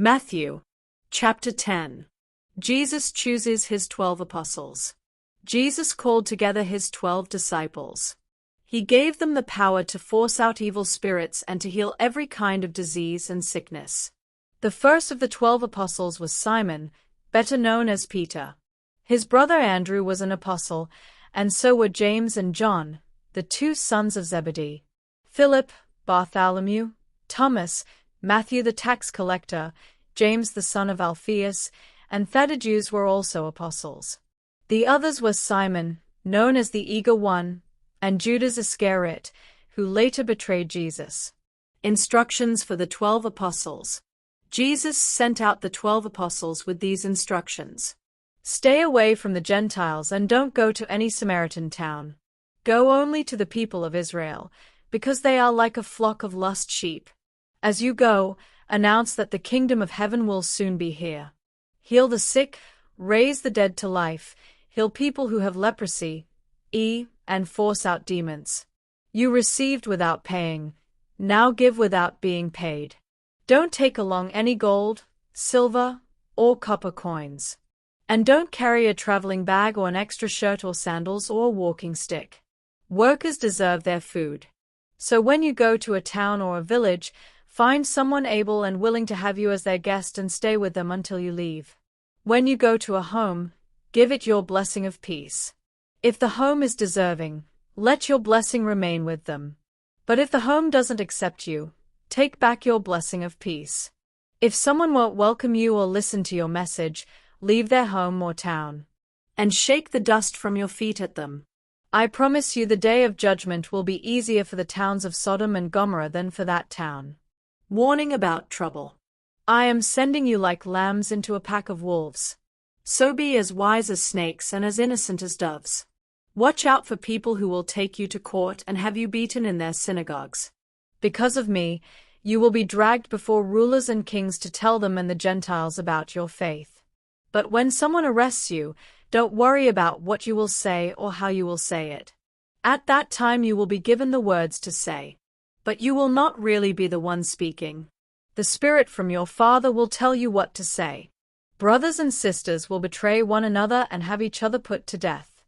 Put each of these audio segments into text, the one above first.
Matthew, chapter 10. Jesus chooses his 12 apostles. Jesus called together his 12 disciples. He gave them the power to force out evil spirits and to heal every kind of disease and sickness. The first of the 12 apostles was Simon, better known as Peter. His brother Andrew was an apostle, and so were James and John, the two sons of Zebedee. Philip, Bartholomew, Thomas, Matthew the tax collector, James the son of Alphaeus, and Thaddeus were also apostles. The others were Simon, known as the Eager One, and Judas Iscariot, who later betrayed Jesus. Instructions for the 12 apostles. Jesus sent out the 12 apostles with these instructions. Stay away from the Gentiles and don't go to any Samaritan town. Go only to the people of Israel, because they are like a flock of lost sheep. As you go, announce that the kingdom of heaven will soon be here. Heal the sick, raise the dead to life, heal people who have leprosy, and force out demons. You received without paying, now give without being paid. Don't take along any gold, silver, or copper coins. And don't carry a traveling bag or an extra shirt or sandals or a walking stick. Workers deserve their food. So when you go to a town or a village, find someone able and willing to have you as their guest and stay with them until you leave. When you go to a home, give it your blessing of peace. If the home is deserving, let your blessing remain with them. But if the home doesn't accept you, take back your blessing of peace. If someone won't welcome you or listen to your message, leave their home or town, and shake the dust from your feet at them. I promise you the day of judgment will be easier for the towns of Sodom and Gomorrah than for that town. Warning about trouble. I am sending you like lambs into a pack of wolves. So be as wise as snakes and as innocent as doves. Watch out for people who will take you to court and have you beaten in their synagogues. Because of me, you will be dragged before rulers and kings to tell them and the Gentiles about your faith. But when someone arrests you, don't worry about what you will say or how you will say it. At that time you will be given the words to say. But you will not really be the one speaking. The Spirit from your Father will tell you what to say. Brothers and sisters will betray one another and have each other put to death.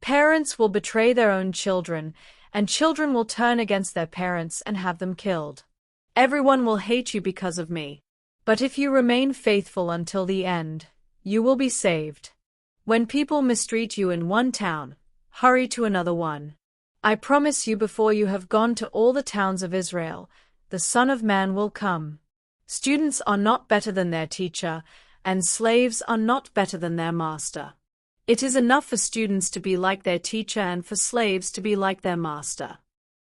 Parents will betray their own children, and children will turn against their parents and have them killed. Everyone will hate you because of me. But if you remain faithful until the end, you will be saved. When people mistreat you in one town, hurry to another one. I promise you before you have gone to all the towns of Israel, the Son of Man will come. Students are not better than their teacher, and slaves are not better than their master. It is enough for students to be like their teacher and for slaves to be like their master.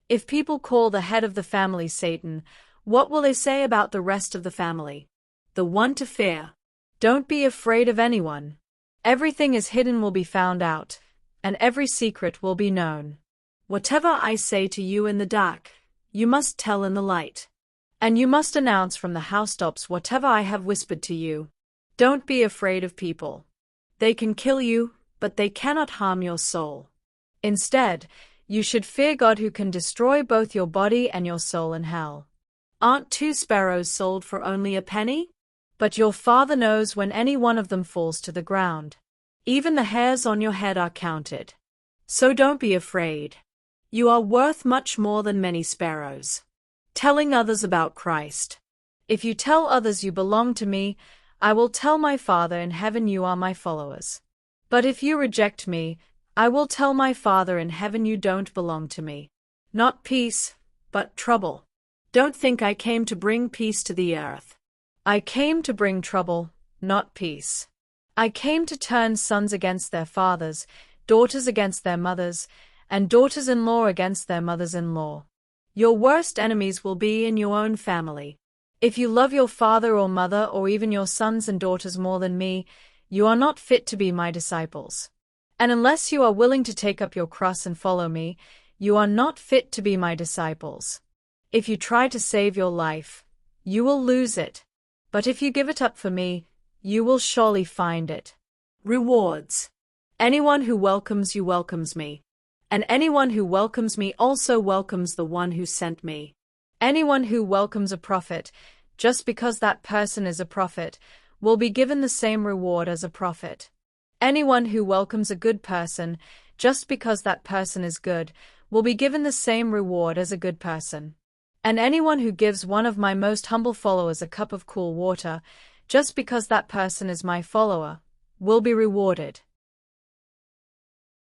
If people call the head of the family Satan, what will they say about the rest of the family? The one to fear. Don't be afraid of anyone. Everything is hidden will be found out, and every secret will be known. Whatever I say to you in the dark, you must tell in the light. And you must announce from the housetops whatever I have whispered to you. Don't be afraid of people. They can kill you, but they cannot harm your soul. Instead, you should fear God who can destroy both your body and your soul in hell. Aren't 2 sparrows sold for only a penny? But your Father knows when any one of them falls to the ground. Even the hairs on your head are counted. So don't be afraid. You are worth much more than many sparrows. Telling others about Christ. If you tell others you belong to me, I will tell my Father in heaven you are my followers. But if you reject me, I will tell my Father in heaven you don't belong to me. Not peace, but trouble. Don't think I came to bring peace to the earth. I came to bring trouble, not peace. I came to turn sons against their fathers, daughters against their mothers, and daughters-in-law against their mothers-in-law. Your worst enemies will be in your own family. If you love your father or mother or even your sons and daughters more than me, you are not fit to be my disciples. And unless you are willing to take up your cross and follow me, you are not fit to be my disciples. If you try to save your life, you will lose it. But if you give it up for me, you will surely find it. Rewards. Anyone who welcomes you welcomes me. And anyone who welcomes me also welcomes the one who sent me. Anyone who welcomes a prophet just because that person is a prophet, will be given the same reward as a prophet. Anyone who welcomes a good person, just because that person is good, will be given the same reward as a good person. And anyone who gives one of my most humble followers a cup of cool water, just because that person is my follower, will be rewarded.